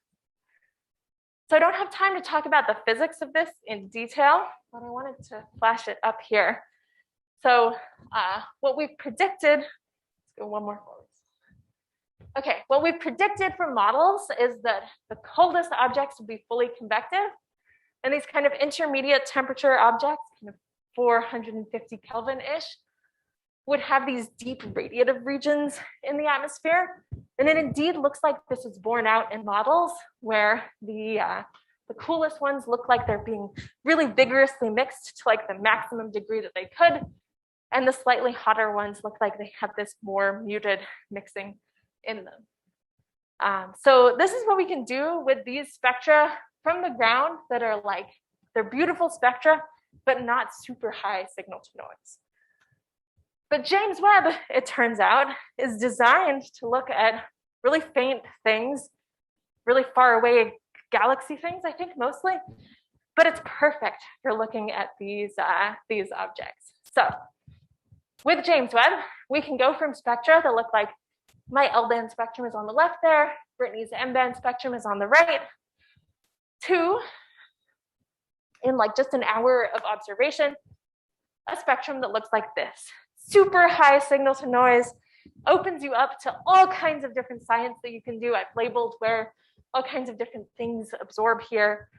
So I don't have time to talk about the physics of this in detail, but I wanted to flash it up here. So what we've predicted, let's go one more forward. Okay, what we've predicted from models is that the coldest objects will be fully convective, and these kind of intermediate temperature objects, kind of 450 Kelvin-ish, would have these deep radiative regions in the atmosphere. And it indeed looks like this is borne out in models where the coolest ones look like they're being really vigorously mixed to like the maximum degree that they could. And the slightly hotter ones look like they have this more muted mixing in them. So this is what we can do with these spectra from the ground that are like, they're beautiful spectra, but not super high signal to noise. But James Webb, it turns out, is designed to look at really faint things, really far away galaxy things, I think mostly, but it's perfect for looking at these objects. So with James Webb, we can go from spectra that look like my L-band spectrum is on the left there, Brittany's M-band spectrum is on the right, to, in like just an hour of observation, a spectrum that looks like this. Super high signal to noise, opens you up to all kinds of different science that you can do. I've labeled where all kinds of different things absorb here.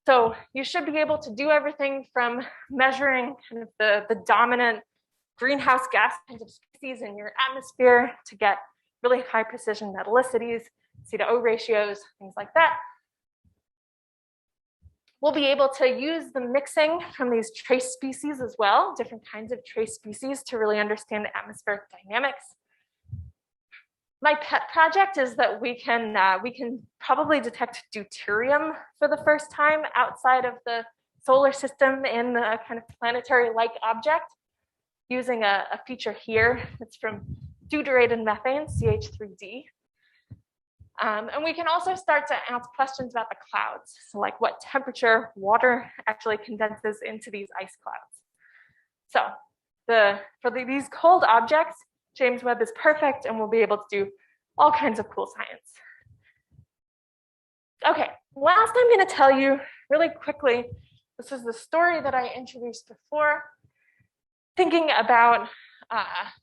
So you should be able to do everything from measuring kind of the dominant greenhouse gas kinds of species in your atmosphere to get really high precision metallicities, C/O ratios, things like that. We'll be able to use the mixing from these trace species as well, different kinds of trace species to really understand the atmospheric dynamics. My pet project is that we can probably detect deuterium for the first time outside of the solar system in a kind of planetary-like object using a feature here. It's from deuterated methane, CH3D. And we can also start to ask questions about the clouds. So like what temperature water actually condenses into these ice clouds. So for these cold objects, James Webb is perfect and we'll be able to do all kinds of cool science. Okay, last I'm going to tell you really quickly, this is the story that I introduced before, thinking about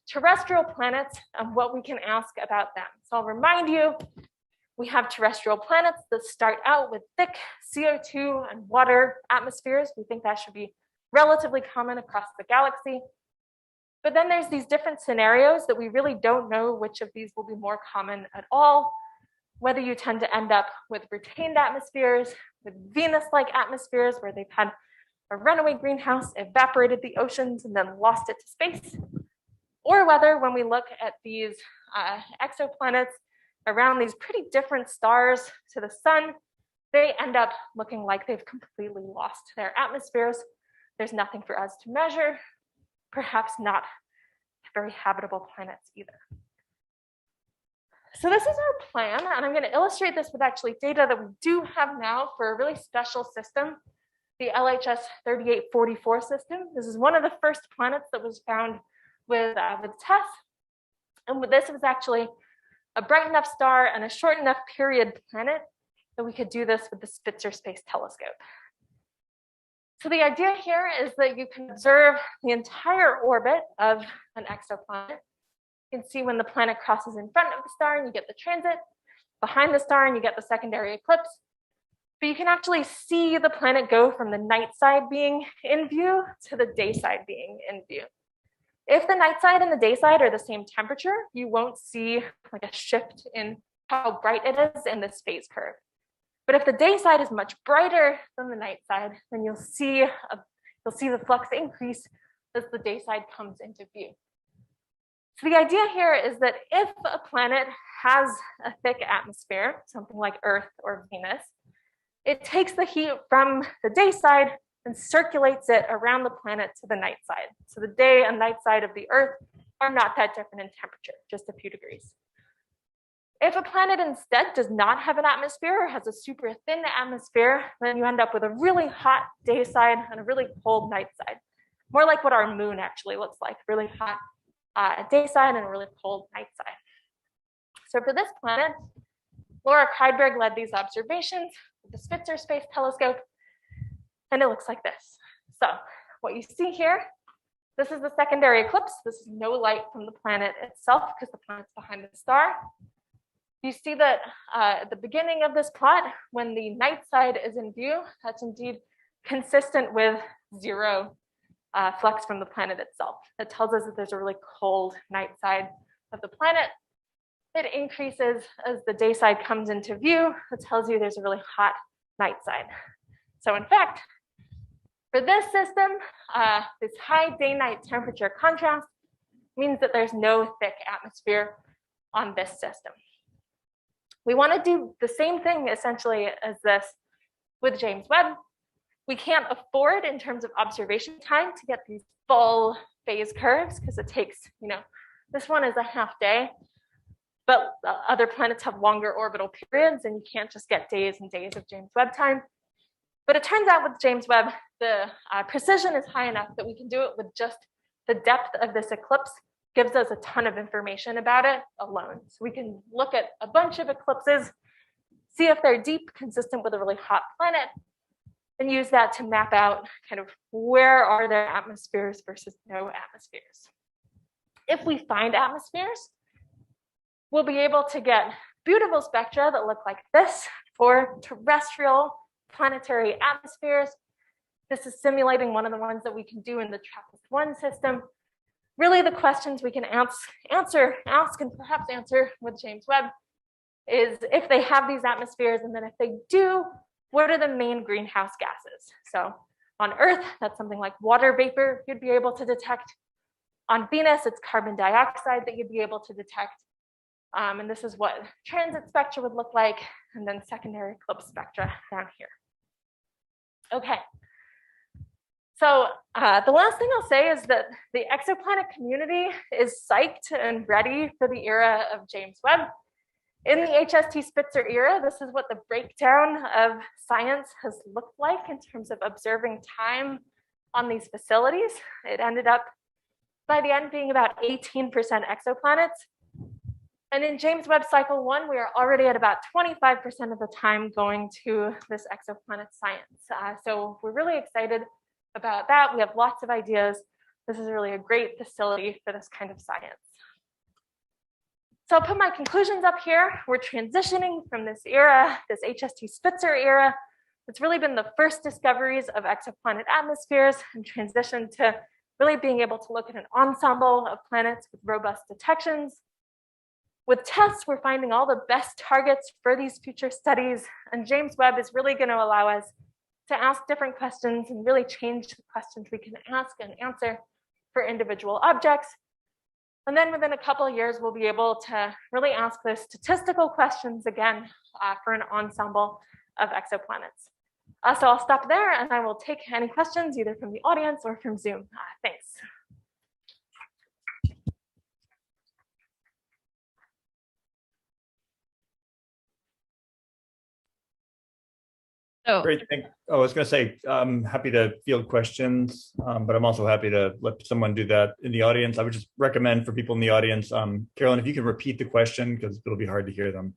terrestrial planets and what we can ask about them. So I'll remind you, we have terrestrial planets that start out with thick CO2 and water atmospheres. We think that should be relatively common across the galaxy. But then there's these different scenarios that we really don't know which of these will be more common at all, whether you tend to end up with retained atmospheres, with Venus-like atmospheres where they've had a runaway greenhouse, evaporated the oceans, and then lost it to space, or whether when we look at these exoplanets around these pretty different stars to the sun, they end up looking like they've completely lost their atmospheres. There's nothing for us to measure, perhaps not very habitable planets either. So this is our plan, and I'm going to illustrate this with actually data that we do have now for a really special system, the LHS 3844 system. This is one of the first planets that was found with Tess, and with this, it was actually a bright enough star and a short enough period planet that we could do this with the Spitzer Space Telescope. So the idea here is that you can observe the entire orbit of an exoplanet You can see when the planet crosses in front of the star and you get the transit, behind the star and you get the secondary eclipse. But you can actually see the planet go from the night side being in view to the day side being in view. If the night side and the day side are the same temperature, you won't see like a shift in how bright it is in this phase curve. But if the day side is much brighter than the night side, then you'll see the flux increase as the day side comes into view. So the idea here is that if a planet has a thick atmosphere, something like Earth or Venus, it takes the heat from the day side and circulates it around the planet to the night side. So the day and night side of the Earth are not that different in temperature, just a few degrees. If a planet instead does not have an atmosphere or has a super thin atmosphere, then you end up with a really hot day side and a really cold night side. More like what our moon actually looks like, really hot day side and a really cold night side. So for this planet, Laura Kreidberg led these observations with the Spitzer Space Telescope, and it looks like this. So what you see here, this is the secondary eclipse. This is no light from the planet itself because the planet's behind the star. You see that at the beginning of this plot, when the night side is in view, that's indeed consistent with zero flux from the planet itself. That tells us that there's a really cold night side of the planet. It increases as the day side comes into view. That tells you there's a really hot night side. So in fact, for this system, this high day-night temperature contrast means that there's no thick atmosphere on this system. We want to do the same thing essentially as this with James Webb. We can't afford in terms of observation time to get these full phase curves because it takes, this one is a half day, but other planets have longer orbital periods and you can't just get days and days of James Webb time. But it turns out with James Webb, the precision is high enough that we can do it with just the depth of this eclipse gives us a ton of information about it alone. So we can look at a bunch of eclipses, see if they're deep, consistent with a really hot planet, and use that to map out kind of where are their atmospheres versus no atmospheres. If we find atmospheres, we'll be able to get beautiful spectra that look like this for terrestrial planetary atmospheres. This is simulating one of the ones that we can do in the TRAPPIST-1 system. Really the questions we can ask and perhaps answer with James Webb is if they have these atmospheres, and then if they do, what are the main greenhouse gases? So on Earth, that's something like water vapor you'd be able to detect. On Venus, it's carbon dioxide that you'd be able to detect. And this is what transit spectra would look like, and then secondary eclipse spectra down here. Okay. So the last thing I'll say is that the exoplanet community is psyched and ready for the era of James Webb. In the HST Spitzer era, this is what the breakdown of science has looked like in terms of observing time on these facilities. It ended up by the end being about 18% exoplanets. And in James Webb Cycle 1, we are already at about 25% of the time going to this exoplanet science. So we're really excited about that. We have lots of ideas. This is really a great facility for this kind of science. So I'll put my conclusions up here. We're transitioning from this era, this HST Spitzer era. It's really been the first discoveries of exoplanet atmospheres and transition to really being able to look at an ensemble of planets with robust detections. With Tess, we're finding all the best targets for these future studies, and James Webb is really going to allow us to ask different questions and really change the questions we can ask and answer for individual objects. And then within a couple of years, we'll be able to really ask the statistical questions again for an ensemble of exoplanets. So I'll stop there and I will take any questions either from the audience or from Zoom. Thanks. So Great. I was going to say, I'm happy to field questions, but I'm also happy to let someone do that in the audience. I would just recommend for people in the audience, Carolyn, if you can repeat the question, because it'll be hard to hear them.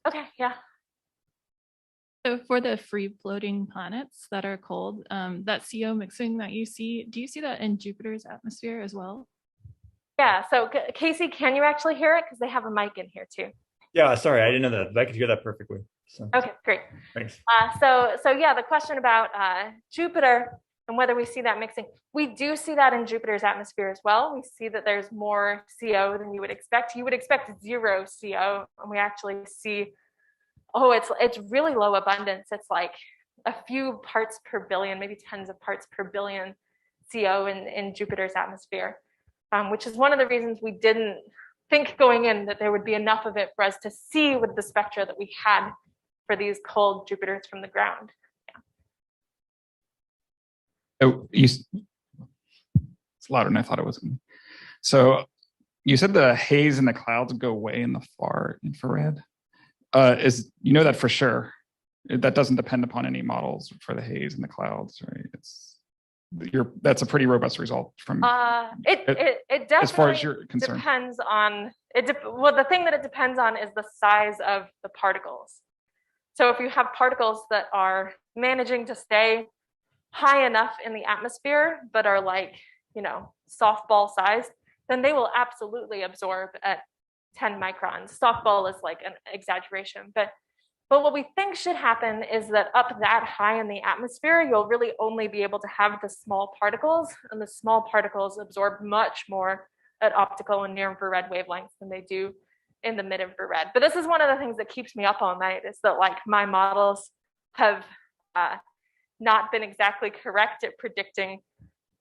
Okay, yeah. So for the free floating planets that are cold, that CO mixing that you see, do you see that in Jupiter's atmosphere as well? Yeah, so Casey, can you actually hear it? Because they have a mic in here too. Yeah, sorry, I didn't know that. I could hear that perfectly. So Okay, great. thanks. So yeah, the question about Jupiter and whether we see that mixing, we do see that in Jupiter's atmosphere as well. We see that there's more CO than you would expect. You would expect zero CO, and we actually see, oh, it's really low abundance. It's like a few parts per billion, maybe tens of parts per billion CO in Jupiter's atmosphere, which is one of the reasons we didn't think going in that there would be enough of it for us to see with the spectra that we had for these cold Jupiters from the ground. Yeah. Oh, it's louder than I thought it was. So you said the haze and the clouds go away in the far infrared. You know that for sure. That doesn't depend upon any models for the haze and the clouds, right? That's a pretty robust result from it definitely, as far as you're concerned, depends on it. Well, the thing that it depends on is the size of the particles. So if you have particles that are managing to stay high enough in the atmosphere, but are like, softball sized, then they will absolutely absorb at 10 microns. Softball is like an exaggeration, but what we think should happen is that up that high in the atmosphere, you'll really only be able to have the small particles, and the small particles absorb much more at optical and near infrared wavelengths than they do in the mid infrared. But this is one of the things that keeps me up all night, is that like my models have not been exactly correct at predicting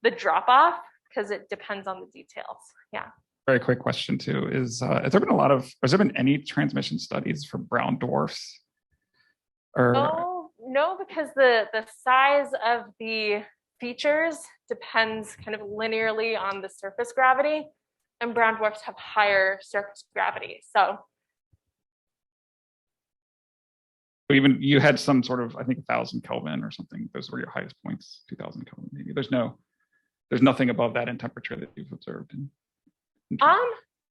the drop off, because it depends on the details. Yeah. Very quick question too is has there been any transmission studies for brown dwarfs? No, because the size of the features depends kind of linearly on the surface gravity, and brown dwarfs have higher surface gravity. So even you had some sort of, I think, 1,000 Kelvin or something. Those were your highest points, 2,000 Kelvin maybe. There's nothing above that in temperature that you've observed.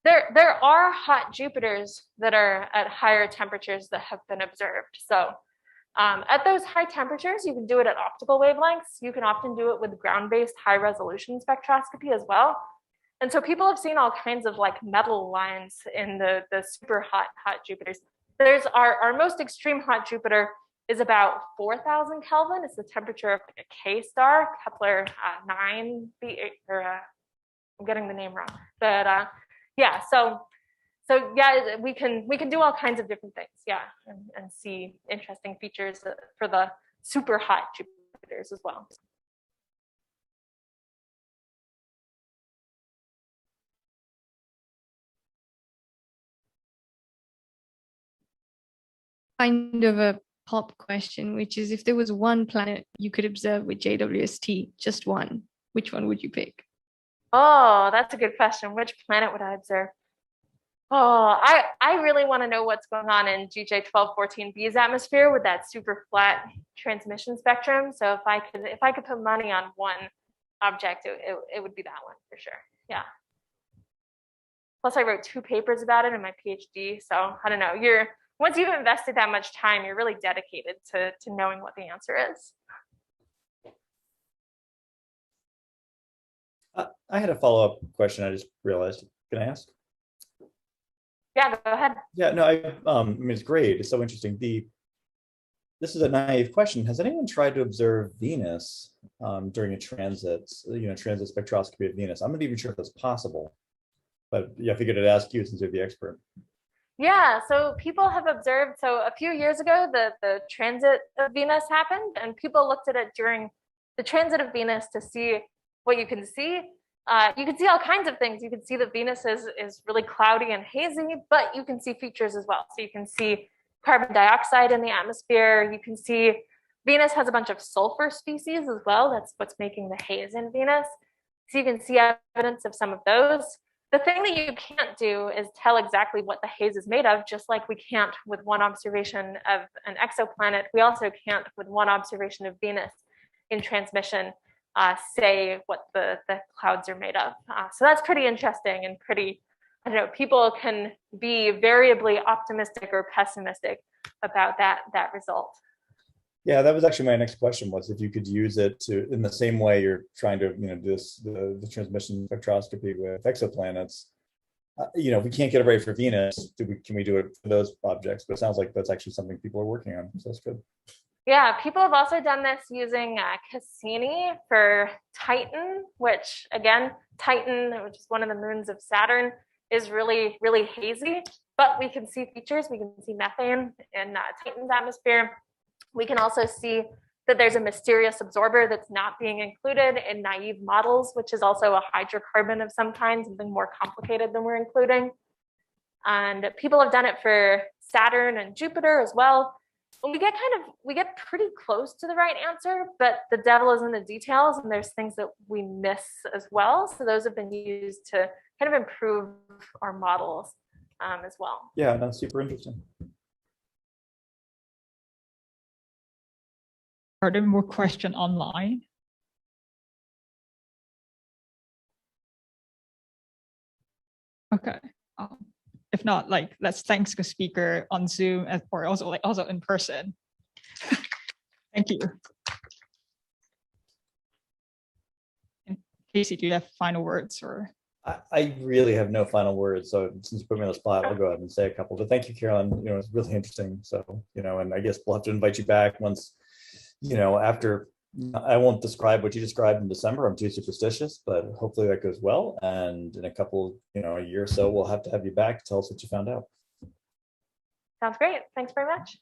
There are hot Jupiters that are at higher temperatures that have been observed. So at those high temperatures, you can do it at optical wavelengths. You can often do it with ground-based high-resolution spectroscopy as well. And so people have seen all kinds of like metal lines in the super hot Jupiters. There's our most extreme hot Jupiter is about 4,000 Kelvin. It's the temperature of a K star, Kepler 9b, or I'm getting the name wrong. But yeah, so yeah, we can do all kinds of different things, yeah, and see interesting features for the super hot Jupiters as well. Kind of a pop question, which is if there was one planet you could observe with JWST, just one, which one would you pick? Oh, that's a good question. Which planet would I observe? Oh, I really want to know what's going on in GJ 1214b's atmosphere with that super flat transmission spectrum. So if I could put money on one object, it would be that one for sure. Yeah. Plus, I wrote 2 papers about it in my PhD. So I don't know. Once you've invested that much time, you're really dedicated to knowing what the answer is. I had a follow-up question I just realized. Can I ask? Yeah, go ahead. Yeah, no, I mean, it's great. It's so interesting. This is a naive question. Has anyone tried to observe Venus during a transit spectroscopy of Venus? I'm not even sure if that's possible, but yeah, I figured I'd ask you since you're the expert. Yeah, so people have observed, so a few years ago, the transit of Venus happened, and people looked at it during the transit of Venus to see what you can see. You can see all kinds of things. You can see that Venus is really cloudy and hazy, but you can see features as well. So you can see carbon dioxide in the atmosphere. You can see Venus has a bunch of sulfur species as well. That's what's making the haze in Venus. So you can see evidence of some of those. The thing that you can't do is tell exactly what the haze is made of, just like we can't with one observation of an exoplanet. We also can't with one observation of Venus in transmission say what the clouds are made of. So that's pretty interesting and pretty, I don't know, people can be variably optimistic or pessimistic about that result. Yeah, that was actually my next question, was if you could use it to, in the same way you're trying to, do this, the transmission spectroscopy with exoplanets. If we can't get it right for Venus, can we do it for those objects? But it sounds like that's actually something people are working on, so that's good. Yeah, people have also done this using Cassini for Titan, which again, Titan, which is one of the moons of Saturn, is really, really hazy, but we can see features. We can see methane in Titan's atmosphere. We can also see that there's a mysterious absorber that's not being included in naive models, which is also a hydrocarbon of some kind, something more complicated than we're including. And people have done it for Saturn and Jupiter as well. And we get pretty close to the right answer, but the devil is in the details, and there's things that we miss as well. So those have been used to kind of improve our models as well. Yeah, that's super interesting. Are there more questions online? Okay. If not, let's thank the speaker on Zoom or also in person. Thank you. And Casey, do you have final words or? I really have no final words. So since you put me on the spot, I'll go ahead and say a couple. But thank you, Carolyn. It's really interesting. So, and I guess we'll have to invite you back once, after. I won't describe what you described in December. I'm too superstitious, but hopefully that goes well. And in a couple, a year or so, we'll have to have you back to tell us what you found out. Sounds great. Thanks very much.